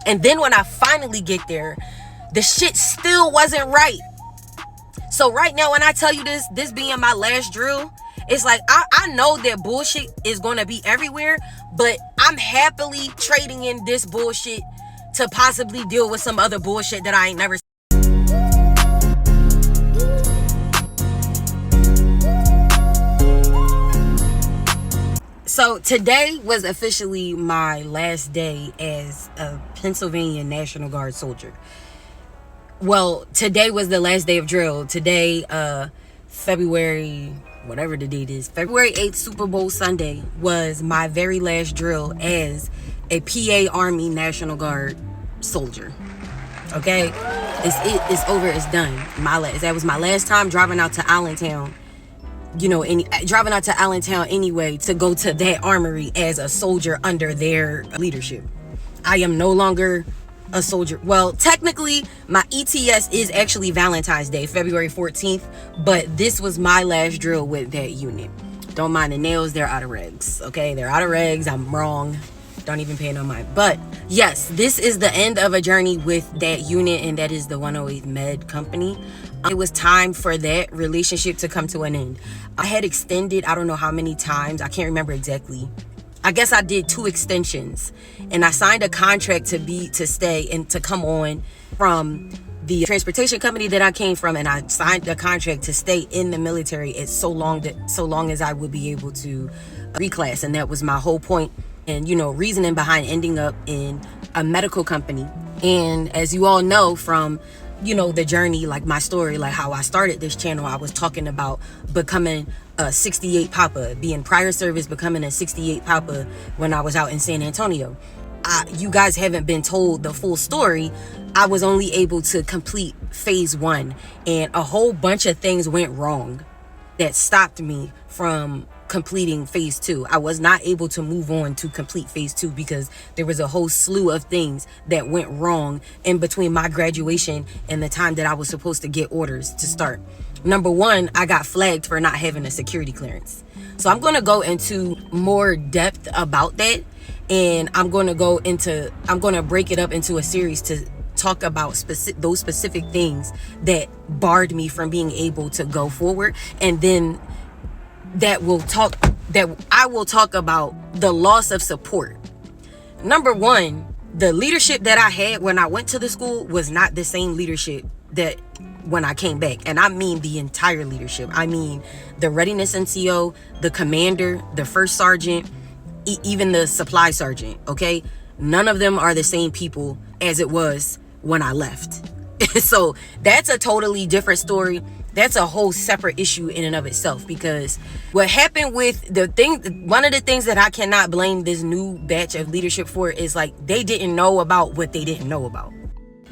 And then when I finally get there, the shit still wasn't right. So right now, when I tell you this being my last drill, it's like, I know that bullshit is going to be everywhere, but I'm happily trading in this bullshit to possibly deal with some other bullshit that I ain't never. So today was officially my last day as a Pennsylvania National Guard soldier. Well, today was the last day of drill. Today, February, whatever the date is, February 8th, Super Bowl Sunday, was my very last drill as a PA Army National Guard soldier. Okay? It's over, it's done. That was my last time driving out to Allentown. Driving out to Allentown anyway to go to that armory as a soldier under their leadership. I am no longer a soldier. Well, technically, my ETS is actually Valentine's Day, February 14th, but this was my last drill with that unit. Don't mind the nails, they're out of regs, okay? They're out of regs, I'm wrong. Don't even pay no mind. But yes, this is the end of a journey with that unit, and that is the 108th Med Company. It was time for that relationship to come to an end. I had extended, I don't know how many times, I can't remember exactly. I guess I did 2 extensions, and I signed a contract to stay and to come on from the transportation company that I came from, and I signed a contract to stay in the military so long as I would be able to reclass, and that was my whole point and reasoning behind ending up in a medical company. And as you all know from the journey, like my story, like how I started this channel, I was talking about becoming a 68 Papa, being prior service, becoming a 68 Papa when I was out in San Antonio. You guys haven't been told the full story. I was only able to complete phase 1, and a whole bunch of things went wrong that stopped me from completing phase 2. I was not able to move on to complete phase 2 because there was a whole slew of things that went wrong in between my graduation and the time that I was supposed to get orders to start. Number 1, I got flagged for not having a security clearance. So I'm going to go into more depth about that, and I'm going to break it up into a series to talk about those specific things that barred me from being able to go forward, and then I will talk about the loss of support. Number 1, the leadership that I had when I went to the school was not the same leadership that when I came back. And I mean the entire leadership. I mean the readiness NCO, the commander, the first sergeant, even the supply sergeant, okay? None of them are the same people as it was when I left. So that's a totally different story. That's a whole separate issue in and of itself, because what happened with one of the things that I cannot blame this new batch of leadership for is like they didn't know about what they didn't know about.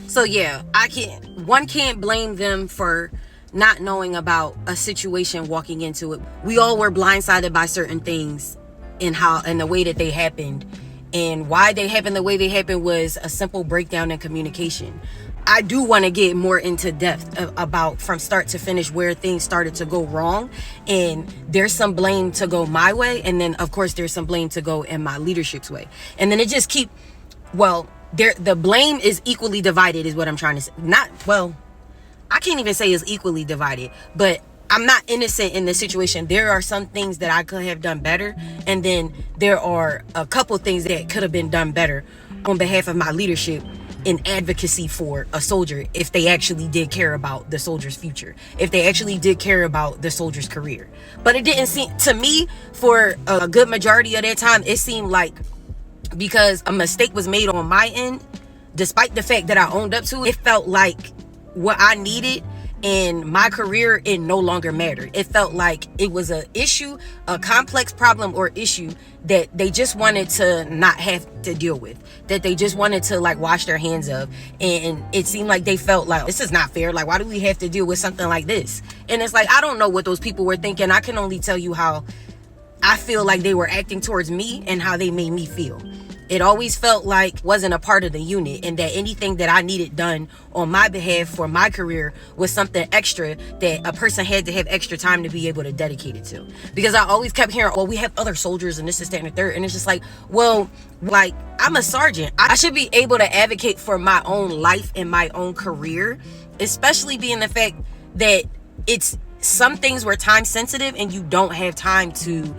So yeah, one can't blame them for not knowing about a situation walking into it. We all were blindsided by certain things and the way that they happened, and why they happened the way they happened was a simple breakdown in communication. I do want to get more into depth about from start to finish where things started to go wrong, and there's some blame to go my way, and then of course there's some blame to go in my leadership's way, and then it just the blame is equally divided is what I'm trying to say. I can't even say it's equally divided, but I'm not innocent in this situation. There are some things that I could have done better, and then there are a couple things that could have been done better on behalf of my leadership in advocacy for a soldier, if they actually did care about the soldier's future, if they actually did care about the soldier's career. But it didn't seem to me, for a good majority of that time, it seemed like because a mistake was made on my end, despite the fact that I owned up to it, it felt like what I needed in my career, it no longer mattered. It felt like it was a complex problem or issue that they just wanted to not have to deal with, that they just wanted to like wash their hands of. And it seemed like they felt like, this is not fair. Like, why do we have to deal with something like this? And it's like, I don't know what those people were thinking. I can only tell you how I feel like they were acting towards me and how they made me feel. It always felt like wasn't a part of the unit, and that anything that I needed done on my behalf for my career was something extra that a person had to have extra time to be able to dedicate it to. Because I always kept hearing, well, we have other soldiers and this is that and the third. And it's just like, well, like, I'm a sergeant. I should be able to advocate for my own life and my own career, especially being the fact that it's some things were time sensitive and you don't have time to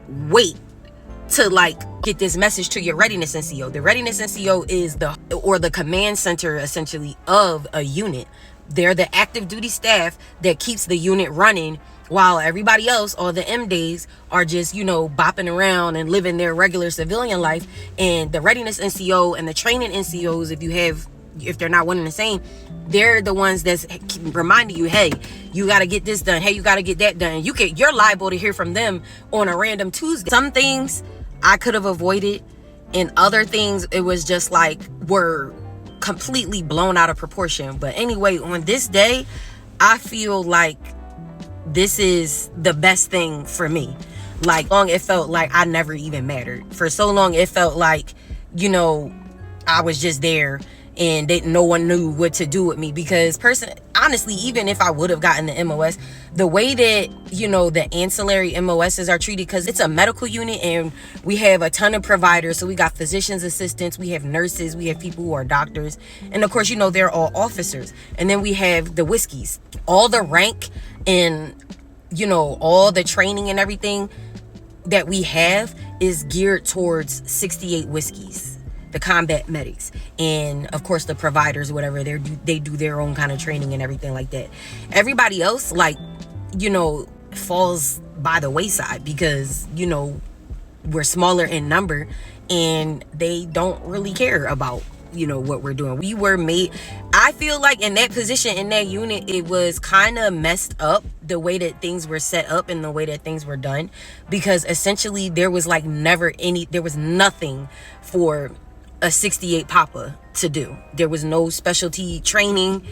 wait to like get this message to your readiness NCO. The readiness NCO is the command center essentially of a unit. They're the active duty staff that keeps the unit running while everybody else, all the M days, are just, bopping around and living their regular civilian life. And the readiness NCO and the training NCOs, if they're not one and the same, they're the ones that's reminding you, hey, you got to get this done. Hey, you got to get that done. You're liable to hear from them on a random Tuesday. Some things I could have avoided, and other things it was just like were completely blown out of proportion. But anyway, on this day, I feel like this is the best thing for me. Like, long it felt like I never even mattered. For so long it felt like, I was just there and no one knew what to do with me. Because honestly, even if I would have gotten the MOS, the way that, the ancillary MOSs are treated, because it's a medical unit and we have a ton of providers. So we got physician's assistants, we have nurses, we have people who are doctors. And of course, they're all officers. And then we have the whiskeys. All the rank and, all the training and everything that we have is geared towards 68 whiskeys. The combat medics, and of course the providers, whatever, they do their own kind of training and everything like that. Everybody else, falls by the wayside because we're smaller in number and they don't really care about what we're doing. We were made, I feel like, in that position, in that unit, it was kind of messed up the way that things were set up and the way that things were done, because essentially there was nothing for a 68 Papa to do. There was no specialty training.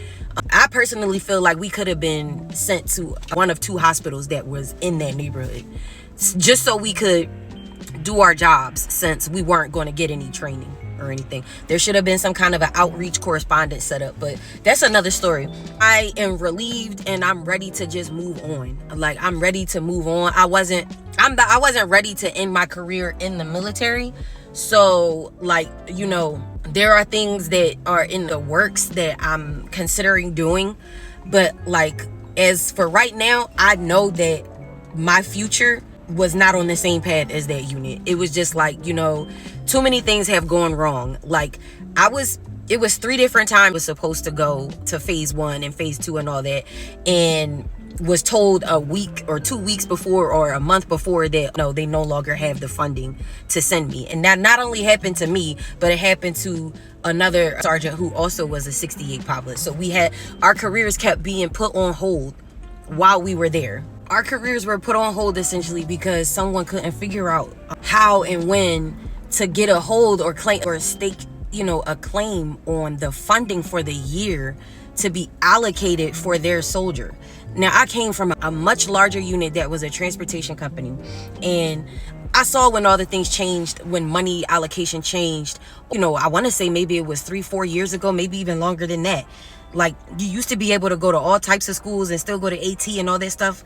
I personally feel like we could have been sent to one of 2 hospitals that was in that neighborhood just so we could do our jobs, since we weren't going to get any training or anything. There should have been some kind of an outreach correspondence set up, but that's another story. I am relieved and I'm ready to just move on. Like, I'm ready to move on. I wasn't ready to end my career in the military. So, there are things that are in the works that I'm considering doing. But, as for right now, I know that my future was not on the same path as that unit. It was just too many things have gone wrong. It was 3 different times I was supposed to go to phase 1 and phase 2 and all that. And was told a week or 2 weeks before or a month before that no, they no longer have the funding to send me. And that not only happened to me, but it happened to another sergeant who also was a 68 Papa. So our careers kept being put on hold while we were there. Our careers were put on hold essentially because someone couldn't figure out how and when to get a hold or claim or stake, a claim on the funding for the year to be allocated for their soldier. Now, I came from a much larger unit that was a transportation company, and I saw when all the things changed, when money allocation changed. I want to say maybe it was 3-4 years ago, maybe even longer than that. Like, you used to be able to go to all types of schools and still go to AT and all that stuff.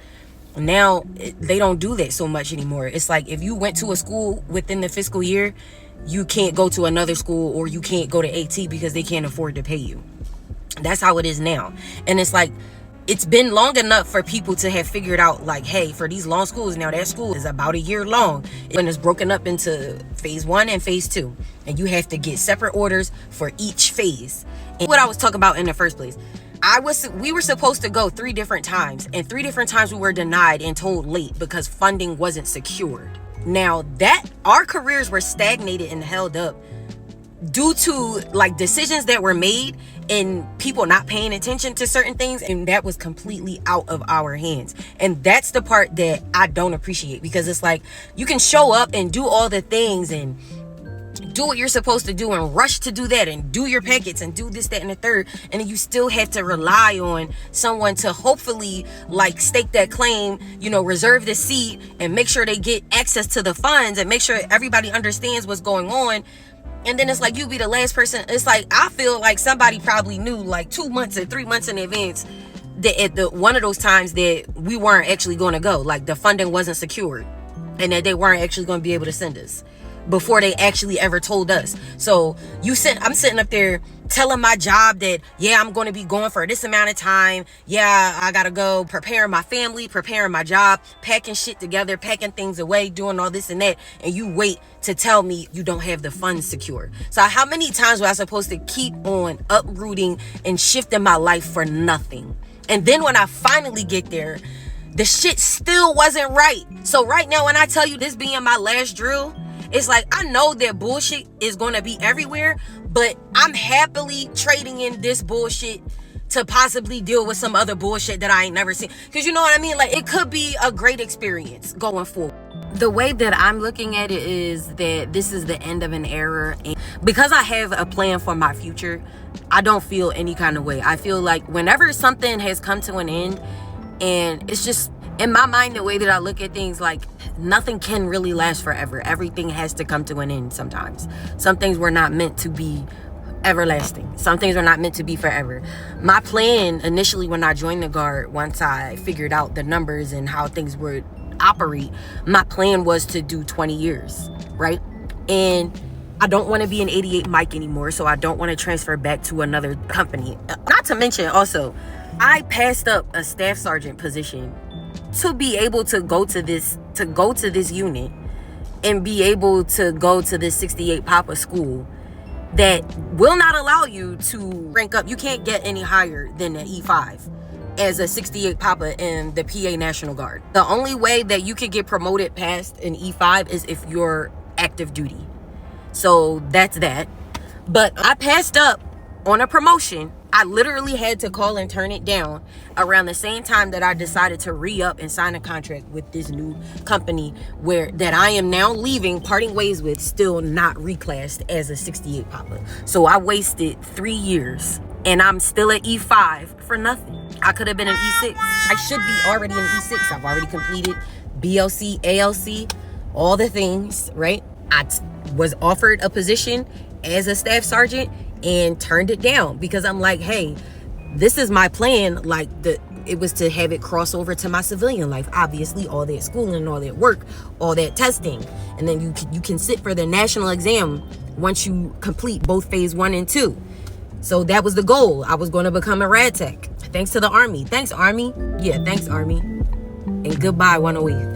Now, they don't do that so much anymore. It's like, if you went to a school within the fiscal year, you can't go to another school, or you can't go to AT because they can't afford to pay you. That's how it is now. And it's like, it's been long enough for people to have figured out, hey, for these long schools, now that school is about a year long, and it's broken up into phase 1 and phase 2, and you have to get separate orders for each phase. And what I was talking about in the first place, we were supposed to go 3 different times, and 3 different times we were denied and told late because funding wasn't secured. Now, that our careers were stagnated and held up due to decisions that were made and people not paying attention to certain things, and that was completely out of our hands. And that's the part that I don't appreciate, because it's like, you can show up and do all the things and do what you're supposed to do and rush to do that and do your packets and do this, that, and the third. And then you still have to rely on someone to hopefully like stake that claim, reserve the seat and make sure they get access to the funds and make sure everybody understands what's going on. And then it's like you be the last person. It's like I feel like somebody probably knew like 2 months or 3 months in advance that at the one of those times that we weren't actually going to go, like the funding wasn't secured and that they weren't actually going to be able to send us before they actually ever told us. So I'm sitting up there telling my job that, yeah, I'm going to be going for this amount of time. Yeah, I got to go preparing my family, preparing my job, packing shit together, packing things away, doing all this and that. And you wait to tell me you don't have the funds secure. So how many times was I supposed to keep on uprooting and shifting my life for nothing? And then when I finally get there, the shit still wasn't right. So right now, when I tell you this being my last drill, it's like, I know that bullshit is going to be everywhere, but I'm happily trading in this bullshit to possibly deal with some other bullshit that I ain't never seen. Because you know what I mean? Like, it could be a great experience going forward. The way that I'm looking at it is that this is the end of an era. And because I have a plan for my future, I don't feel any kind of way. I feel like whenever something has come to an end, and it's just, in my mind, the way that I look at things, like, nothing can really last forever. Everything has to come to an end sometimes. Some things were not meant to be everlasting. Some things are not meant to be forever. My plan initially when I joined the Guard, once I figured out the numbers and how things would operate, my plan was to do 20 years, right? And I don't want to be an 88 Mike anymore, so I don't want to transfer back to another company. Not to mention, also, I passed up a staff sergeant position to be able to go to this unit and be able to go to this 68 Papa school that will not allow you to rank up. You can't get any higher than an E5 as a 68 Papa in the PA National Guard. The only way that you could get promoted past an E5 is if you're active duty. So that's that. But I passed up on a promotion. I literally had to call and turn it down around the same time that I decided to re-up and sign a contract with this new company that I am now leaving, parting ways with, still not reclassed as a 68 Papa. So I wasted 3 years and I'm still at E5 for nothing. I could have been an E6. I should be already an E6. I've already completed BLC, ALC, all the things, right? I was offered a position as a staff sergeant and turned it down because I'm like, hey, this is my plan. Like, it was to have it cross over to my civilian life. Obviously, all that schooling, all that work, all that testing, and then you can sit for the national exam once you complete both phase 1 and 2. So that was the goal. I was going to become a rad tech. Thanks to the Army. Thanks, Army. Yeah, thanks, Army. And goodbye, 108.